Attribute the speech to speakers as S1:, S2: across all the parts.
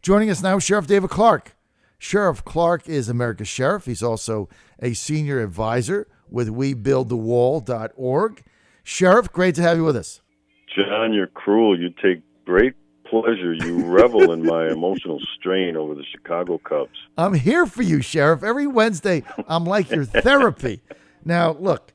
S1: Joining us now, Sheriff David Clarke. Sheriff Clarke is America's sheriff. He's also a senior advisor with WeBuildTheWall.org. Sheriff, great to have you with us.
S2: John, you're cruel. You take great pleasure. You revel in my emotional strain over the Chicago Cubs.
S1: I'm here for you, Sheriff. Every Wednesday, I'm like your therapy. Now, look,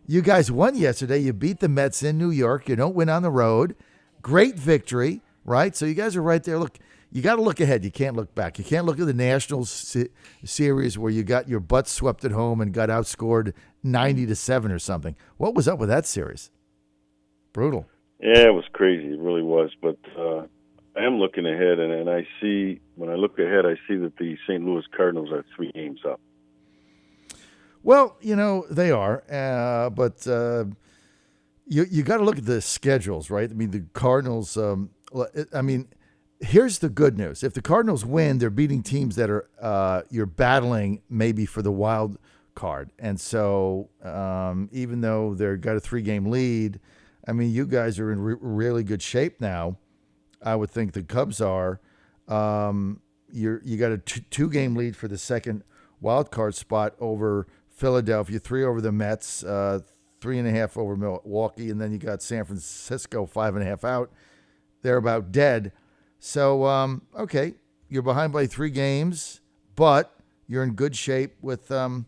S1: you guys won yesterday. You beat the Mets in New York. You don't win on the road. Great victory, right? So you guys are right there. Look, you got to look ahead. You can't look back. You can't look at the Nationals series where you got your butt swept at home and got outscored 90-7 or something. What was up with that series? Brutal.
S2: Yeah, it was crazy. It really was. But I am looking ahead, and I see, when I look ahead, I see that the St. Louis Cardinals are 3 games up.
S1: Well, you know, they are. But you got to look at the schedules, right? I mean, the Cardinals, here's the good news. If the Cardinals win, they're beating teams that are you're battling maybe for the wild card. And so even though they've got a 3-game lead, I mean, you guys are in really good shape now. I would think the Cubs are. You got a 2-game lead for the second wild card spot over Philadelphia, 3 over the Mets, 3.5 over Milwaukee, and then you got San Francisco 5.5 out. They're about dead. So, okay, you're behind by 3 games, but you're in good shape with the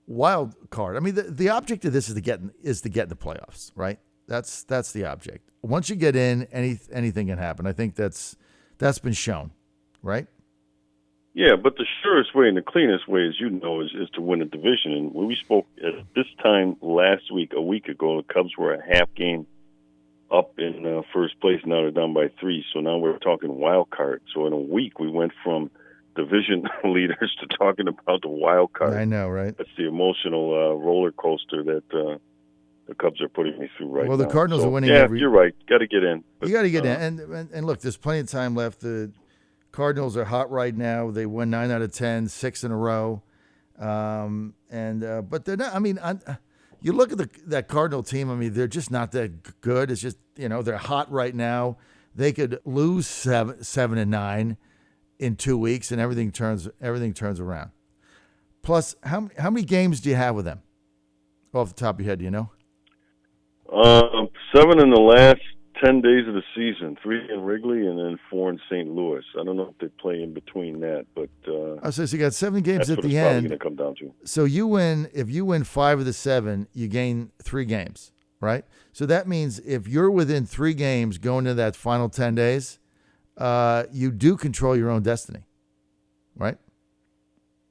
S1: wild card. I mean, the object of this is to get in the playoffs, right? That's the object. Once you get in, anything can happen. I think that's been shown, right?
S2: Yeah, but the surest way and the cleanest way, as you know, is to win a division. And when we spoke at this time last week, a week ago, the Cubs were a half game up in first place. Now they're down by 3. So now we're talking wild card. So in a week, we went from division leaders to talking about the wild card.
S1: I know, right?
S2: That's the emotional roller coaster that the Cubs are putting me through right now.
S1: Well, the Cardinals are winning.
S2: Yeah, you're right. Got to get in.
S1: But, you got to get in. And look, there's plenty of time left. The Cardinals are hot right now. They won 9 out of 10, 6 in a row. But they're not. I mean, you look at that Cardinal team. I mean, they're just not that good. It's just, you know, they're hot right now. They could lose 7-9 in 2 weeks, and everything turns around. Plus, how many games do you have with them? Off the top of your head, do you know?
S2: 7 in the last 10 days of the season, 3 in Wrigley and then 4 in St. Louis. I don't know if they play in between that, but
S1: so you got 7 games at the end.
S2: That's what it's probably going to come down to.
S1: So if you win 5 of the 7, you gain 3 games, right? So that means if you're within 3 games going to that final 10 days, you do control your own destiny, right?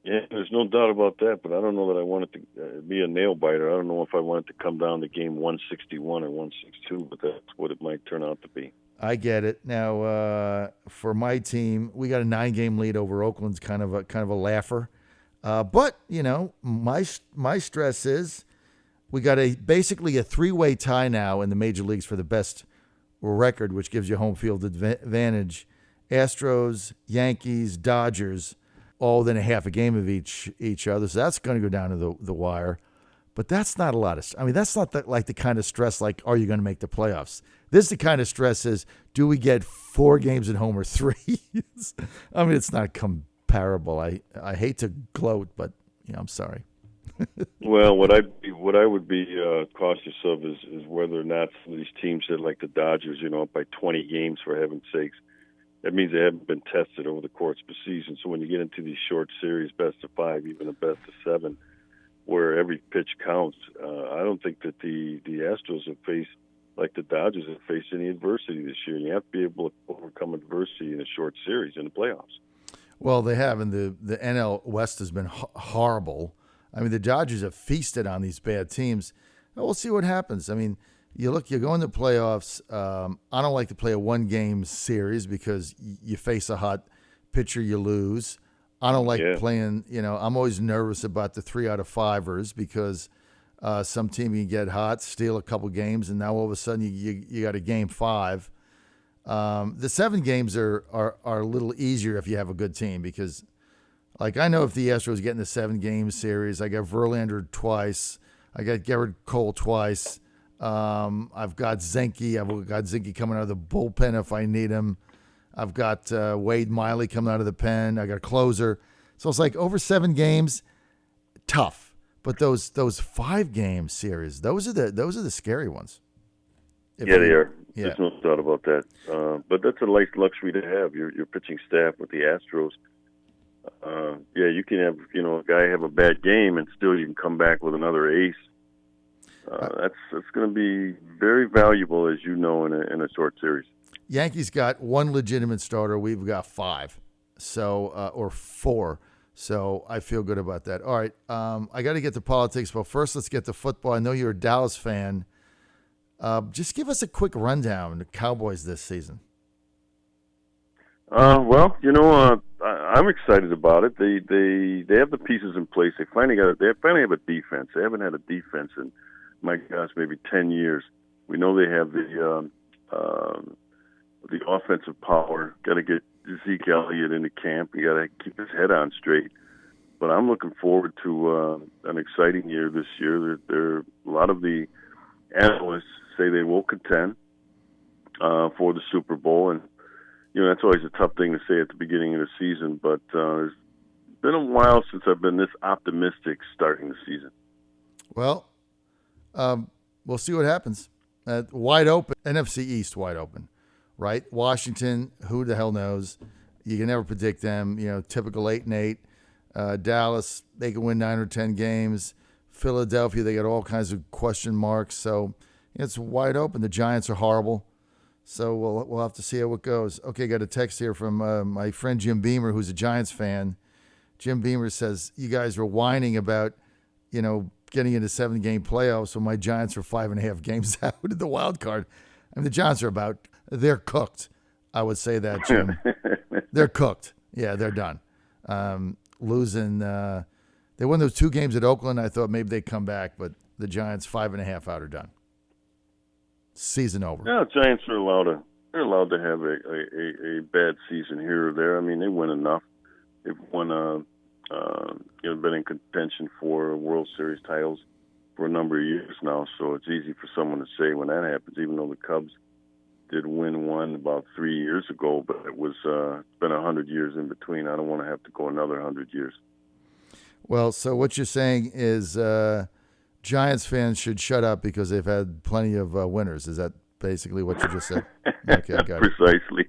S2: Yeah, there's no doubt about that, but I don't know that I want it to be a nail biter. I don't know if I want it to come down to game 161 or 162, but that's what it might turn out to be.
S1: I get it. Now, for my team, we got a 9-game lead over Oakland's kind of a laugher. But, you know, my stress is we got basically a 3-way tie now in the major leagues for the best record, which gives you home field advantage. Astros, Yankees, Dodgers, all within a half a game of each other. So that's going to go down to the wire. But that's not a lot of – I mean, that's not like the kind of stress like, are you going to make the playoffs? This is the kind of stress is, do we get 4 games at home or 3? I mean, it's not comparable. I hate to gloat, but, you know, I'm sorry.
S2: Well, what I would be cautious of is whether or not some of these teams that like the Dodgers, you know, up by 20 games for heaven's sakes, that means they haven't been tested over the course of the season. So when you get into these short series, best of 5, even a best of 7, where every pitch counts, I don't think that the Astros have faced, like the Dodgers have faced, any adversity this year. And you have to be able to overcome adversity in a short series in the playoffs.
S1: Well, they have, and the NL West has been horrible. I mean, the Dodgers have feasted on these bad teams. We'll see what happens. I mean, you go in the playoffs. I don't like to play a 1-game series because you face a hot pitcher, you lose. I don't like playing, you know, I'm always nervous about the 3 out of 5ers because some team can get hot, steal a couple games, and now all of a sudden you got a game 5. The 7 games are a little easier if you have a good team because, like, I know if the Astros get in the 7-game series, I got Verlander twice, I got Garrett Cole twice, I've got Zenke. I've got Zenke coming out of the bullpen if I need him. I've got Wade Miley coming out of the pen. I got a closer. So it's like over 7 games, tough. But those 5-game series, those are the scary ones.
S2: They are. Yeah. There's no doubt about that. But that's a nice luxury to have. Your pitching staff with the Astros. You can have a guy have a bad game and still you can come back with another ace. That's going to be very valuable, as you know, in a short series.
S1: Yankees got 1 legitimate starter. We've got 5, or 4. So I feel good about that. All right, I got to get to politics, but first let's get to football. I know you're a Dallas fan. Just give us a quick rundown of the Cowboys this season.
S2: I'm excited about it. They have the pieces in place. They finally have a defense. They haven't had a defense in, my gosh, maybe 10 years. We know they have the offensive power. Got to get Zeke Elliott into camp. You got to keep his head on straight. But I'm looking forward to an exciting year this year. There a lot of the analysts say they will contend for the Super Bowl, and that's always a tough thing to say at the beginning of the season. But it's been a while since I've been this optimistic starting the season.
S1: Well, we'll see what happens. Wide open, NFC East wide open, right? Washington, who the hell knows? You can never predict them. Typical 8-8. Dallas, they can win 9 or 10 games. Philadelphia, they got all kinds of question marks. So it's wide open. The Giants are horrible. So we'll have to see how it goes. Okay, got a text here from my friend Jim Beamer, who's a Giants fan. Jim Beamer says, you guys were whining about, getting into 7-game playoffs, so my Giants are 5.5 games out of the wild card. I mean, the Giants are they're cooked. I would say that, Jim. They're cooked. Yeah, they're done. Losing, they won those 2 games at Oakland. I thought maybe they'd come back, but the Giants 5.5 out are done. Season over.
S2: Yeah, Giants are allowed to have a bad season here or there. I mean, they win enough. They've won been in contention for World Series titles for a number of years now, so it's easy for someone to say when that happens, even though the Cubs did win one about 3 years ago, but it was it's been 100 years in between. I don't want to have to go another 100 years.
S1: Well, so what you're saying is Giants fans should shut up because they've had plenty of winners. Is that basically what you just said? Okay, got it.
S2: Precisely.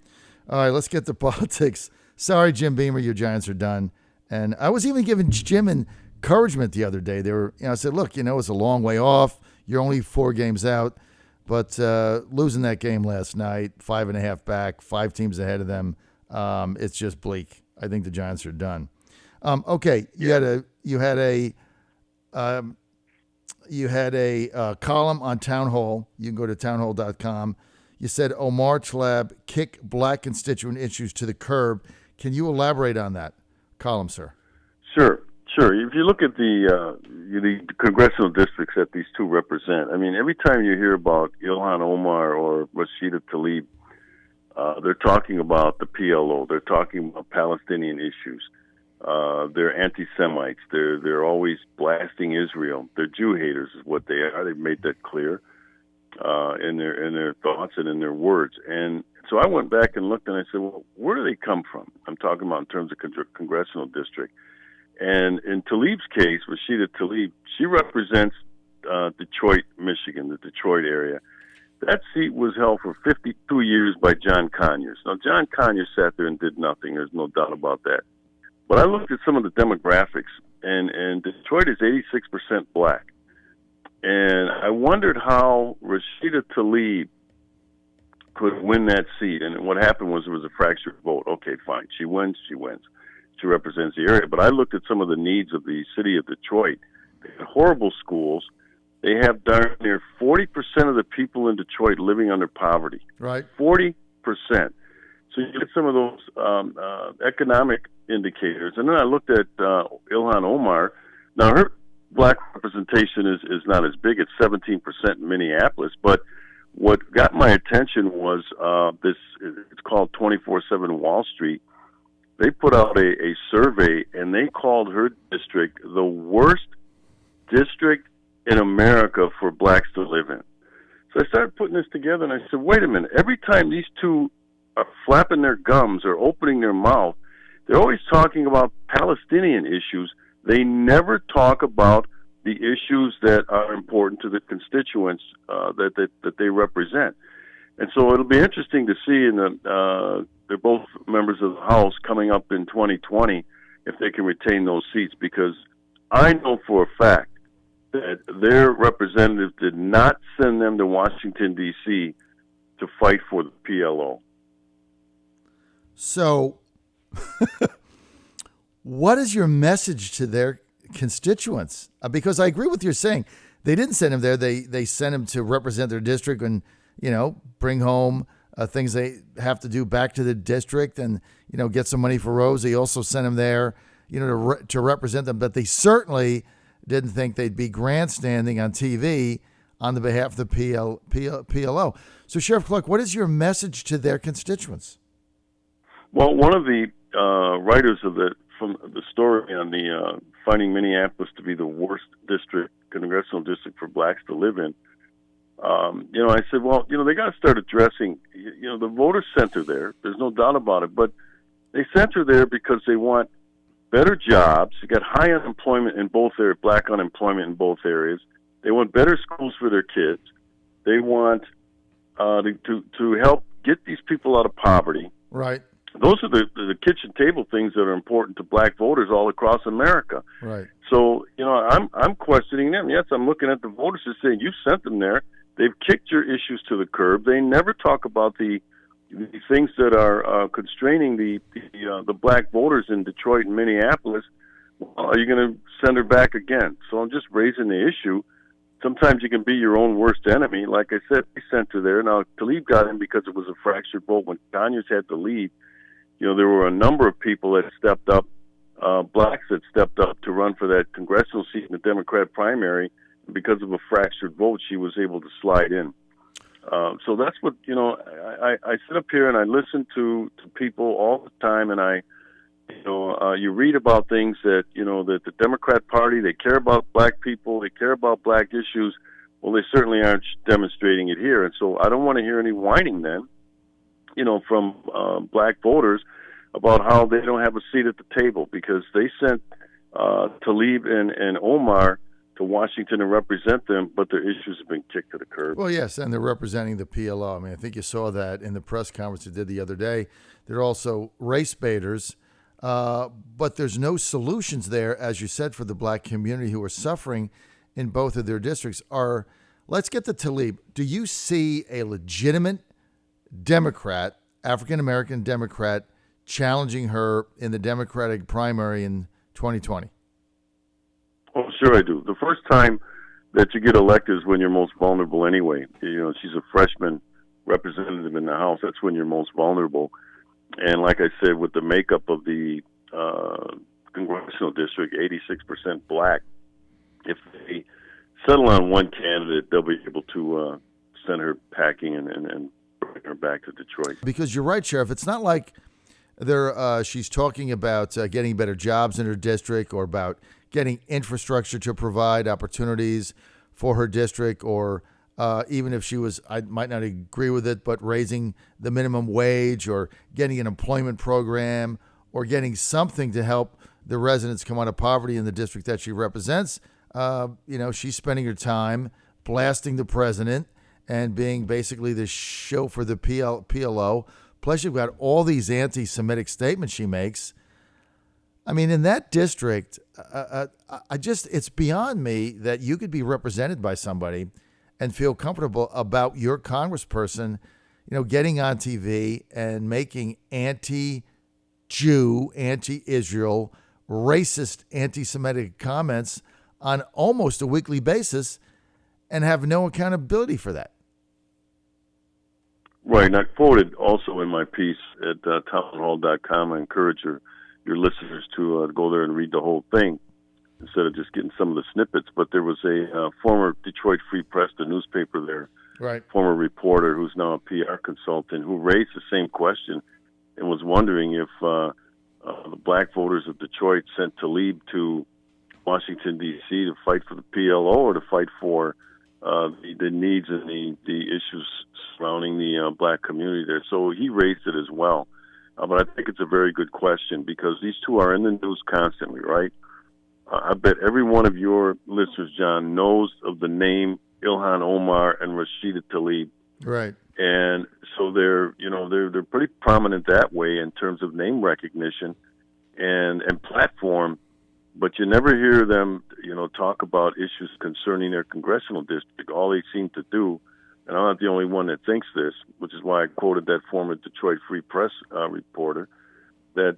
S1: All right, let's get to politics. Sorry, Jim Beamer, your Giants are done. And I was even giving Jim encouragement the other day. They were, I said, look, it's a long way off. You're only 4 games out. But losing that game last night, 5.5 back, 5 teams ahead of them, it's just bleak. I think the Giants are done. Okay, you had a column on Town Hall. You can go to townhall.com. You said Omar Tlaib kick black constituent issues to the curb. Can you elaborate on that column, sir? Sure.
S2: If you look at the congressional districts that these two represent, I mean, every time you hear about Ilhan Omar or Rashida Tlaib, they're talking about the PLO. They're talking about Palestinian issues. They're anti-Semites. They're always blasting Israel. They're Jew haters, is what they are. They've made that clear in their thoughts and in their words. And so I went back and looked, and I said, well, where do they come from? I'm talking about in terms of congressional district. And in Tlaib's case, Rashida Tlaib, she represents Detroit, Michigan, the Detroit area. That seat was held for 52 years by John Conyers. Now, John Conyers sat there and did nothing. There's no doubt about that. But I looked at some of the demographics, and Detroit is 86% black. And I wondered how Rashida Tlaib could win that seat. And what happened was there was a fractured vote. Okay, fine. She wins. She represents the area. But I looked at some of the needs of the city of Detroit. They had horrible schools. They have darn near 40% of the people in Detroit living under poverty.
S1: Right.
S2: 40%. So you get some of those economic indicators. And then I looked at Ilhan Omar. Now, her black representation is not as big. It's 17% in Minneapolis. But what got my attention was it's called 24/7 Wall Street. They put out a survey, and they called her district the worst district in America for blacks to live in. So I started putting this together, and I said, wait a minute. Every time these two are flapping their gums or opening their mouth, they're always talking about Palestinian issues. They never talk about the issues that are important to the constituents that they represent. And so it'll be interesting to see they're both members of the House coming up in 2020 if they can retain those seats, because I know for a fact that their representatives did not send them to Washington, D.C. to fight for the PLO.
S1: So what is your message to their constituents? Because I agree with you saying they didn't send him there. They sent him to represent their district and, bring home things they have to do back to the district and, get some money for roads. They also sent him there, to represent them. But they certainly didn't think they'd be grandstanding on TV on the behalf of the PLO. So, Sheriff Clarke, what is your message to their constituents?
S2: Well, one of the writers from the story on the finding Minneapolis to be the worst congressional district for blacks to live in, I said, well, they got to start addressing, the voter center there. There's no doubt about it. But they center there because they want better jobs. You got high unemployment in both areas, black unemployment in both areas. They want better schools for their kids. They want to help get these people out of poverty.
S1: Right.
S2: Those are the kitchen table things that are important to black voters all across America.
S1: Right.
S2: So, I'm questioning them. Yes, I'm looking at the voters and saying, you sent them there. They've kicked your issues to the curb. They never talk about the things that are constraining the black voters in Detroit and Minneapolis. Well, are you going to send her back again? So I'm just raising the issue. Sometimes you can be your own worst enemy. Like I said, they sent her there. Now, Tlaib got in because it was a fractured vote. When Conyers had to leave, there were a number of people that stepped up, blacks that stepped up to run for that congressional seat in the Democrat primary. Because of a fractured vote, she was able to slide in. So that's what, I sit up here and I listen to people all the time, and you read about things that, that the Democrat Party, they care about black people, they care about black issues. Well, they certainly aren't demonstrating it here. And so I don't want to hear any whining then, from black voters about how they don't have a seat at the table, because they sent Tlaib and Omar to Washington to represent them, but their issues have been kicked to the curb.
S1: Well, yes, and they're representing the PLO. I mean, I think you saw that in the press conference they did the other day. They're also race baiters, but there's no solutions there, as you said, for the black community who are suffering in both of their districts. Let's get to Tlaib. Do you see a legitimate Democrat, African-American Democrat, challenging her in the Democratic primary in 2020?
S2: Oh, sure I do. The first time that you get elected is when you're most vulnerable anyway. She's a freshman representative in the House. That's when you're most vulnerable. And like I said, with the makeup of the congressional district, 86% black, if they settle on one candidate, they'll be able to send her packing and bring her back to Detroit.
S1: Because you're right, Sheriff. It's not like she's talking about getting better jobs in her district or about getting infrastructure to provide opportunities for her district, or even if I might not agree with it, but raising the minimum wage or getting an employment program or getting something to help the residents come out of poverty in the district that she represents. She's spending her time blasting the president and being basically the show for the PLO. Plus, you've got all these anti-Semitic statements she makes. I mean, in that district, it's beyond me that you could be represented by somebody and feel comfortable about your congressperson, getting on TV and making anti-Jew, anti-Israel, racist, anti-Semitic comments on almost a weekly basis and have no accountability for that.
S2: Right, and I quoted also in my piece at townhall.com. I encourage your listeners to go there and read the whole thing instead of just getting some of the snippets. But there was a former Detroit Free Press, the newspaper there,
S1: right,
S2: former reporter who's now a PR consultant, who raised the same question and was wondering if the black voters of Detroit sent Tlaib to Washington, D.C. to fight for the PLO or to fight for the needs and the issues surrounding the black community there. So he raised it as well. But I think it's a very good question because these two are in the news constantly, right? I bet every one of your listeners, John, knows of the name Ilhan Omar and Rashida Tlaib.
S1: Right.
S2: And so they're pretty prominent that way in terms of name recognition and platform, but you never hear them, talk about issues concerning their congressional district. All they seem to do, and I'm not the only one that thinks this, which is why I quoted that former Detroit Free Press reporter, that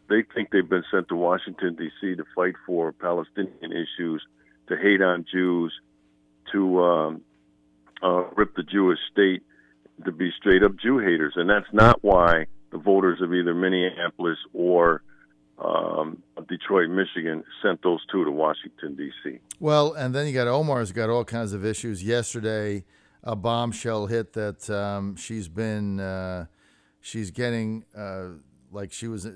S2: they think they've been sent to Washington, D.C. to fight for Palestinian issues, to hate on Jews, to rip the Jewish state, to be straight-up Jew haters. And that's not why the voters of either Minneapolis or Detroit, Michigan, sent those two to Washington, D.C.
S1: Well, and then you got Omar's got all kinds of issues. Yesterday, a bombshell hit that she's getting like she was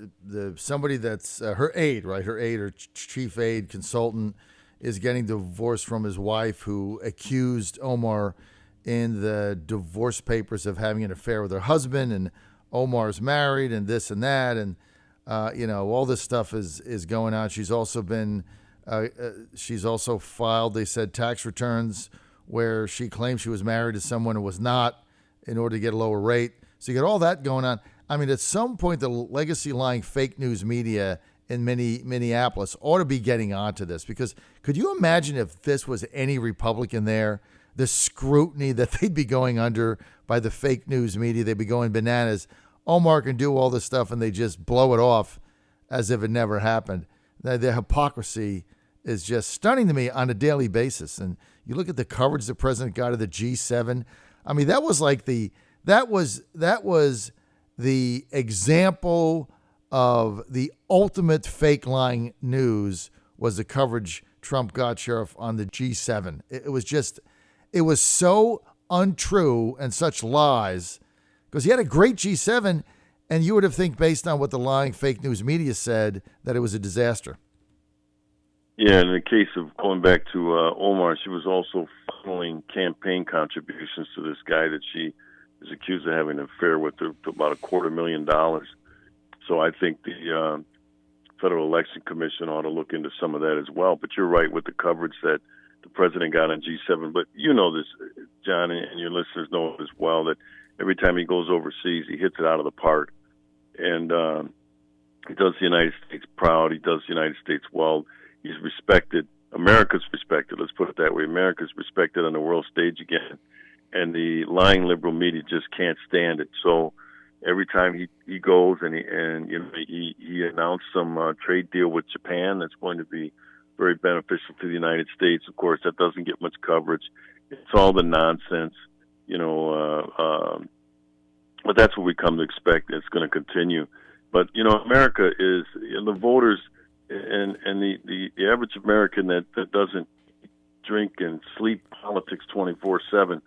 S1: somebody that's her aide, right? Her aide or chief aide consultant is getting divorced from his wife, who accused Omar in the divorce papers of having an affair with her husband, and Omar's married and this and that, and all this stuff is going on. She's also been she's also filed, they said, tax returns where she claimed she was married to someone who was not in order to get a lower rate. So you got all that going on. I mean, at some point, the legacy lying fake news media in Minneapolis ought to be getting onto this, because could you imagine if this was any Republican there, the scrutiny that they'd be going under by the fake news media? They'd be going bananas. Omar can do all this stuff and they just blow it off as if it never happened. The hypocrisy is just stunning to me on a daily basis. And you look at the coverage the president got of the G7. I mean, that was like that was the example of the ultimate fake lying news, was the coverage Trump got, Sheriff, on the G7. It was so untrue and such lies, because he had a great G7, and you would have think, based on what the lying fake news media said, that it was a disaster.
S2: Yeah, in the case of going back to Omar, she was also funneling campaign contributions to this guy that she is accused of having an affair with, to about $250,000. So I think the Federal Election Commission ought to look into some of that as well. But you're right with the coverage that the president got on G7. But you know this, John, and your listeners know as well, that every time he goes overseas, he hits it out of the park. And he does the United States proud. He does the United States well. He's respected. America's respected. Let's put it that way. America's respected on the world stage again. And the lying liberal media just can't stand it. So every time he goes and he announced some trade deal with Japan that's going to be very beneficial to the United States. Of course, that doesn't get much coverage. It's all the nonsense, but that's what we come to expect. It's going to continue. But America is the voters and the average American that doesn't drink and sleep politics 24/7.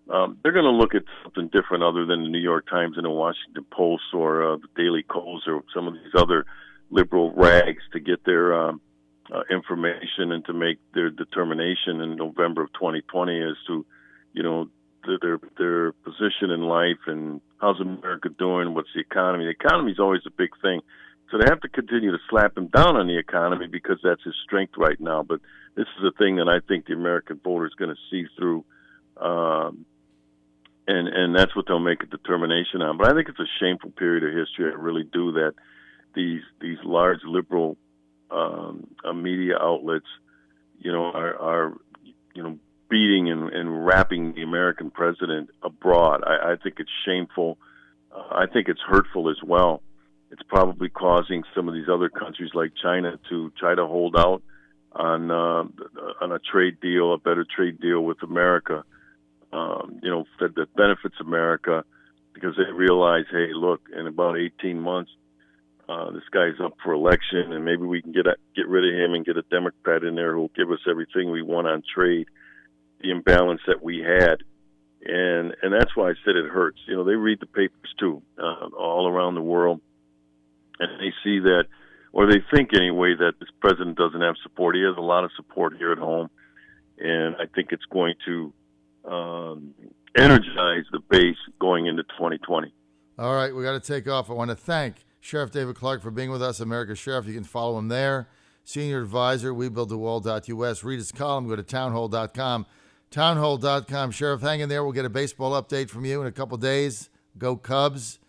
S2: They're going to look at something different other than the New York Times and the Washington Post or the Daily Kos or some of these other liberal rags to get their information and to make their determination in November of 2020 as to, their position in life and how's America doing, what's the economy. The economy is always a big thing. So they have to continue to slap him down on the economy because that's his strength right now. But this is a thing that I think the American voter is going to see through. And that's what they'll make a determination on. But I think it's a shameful period of history. I really do, that these large liberal media outlets, are beating and rapping the American president abroad. I think it's shameful. I think it's hurtful as well. It's probably causing some of these other countries like China to try to hold out on a trade deal, a better trade deal with America. That benefits America, because they realize, hey, look, in about 18 months, this guy's up for election, and maybe we can get rid of him and get a Democrat in there who will give us everything we want on trade, the imbalance that we had. And that's why I said it hurts. They read the papers, too, all around the world, and they see that, or they think anyway, that this president doesn't have support. He has a lot of support here at home. and I think it's going to energize the base going into 2020.
S1: All right, we got to take off. I want to thank Sheriff David Clarke for being with us, America's Sheriff. You can follow him there. Senior advisor, webuildthewall.us. Read his column. Go to townhall.com. Townhall.com. Sheriff, hang in there. We'll get a baseball update from you in a couple days. Go Cubs.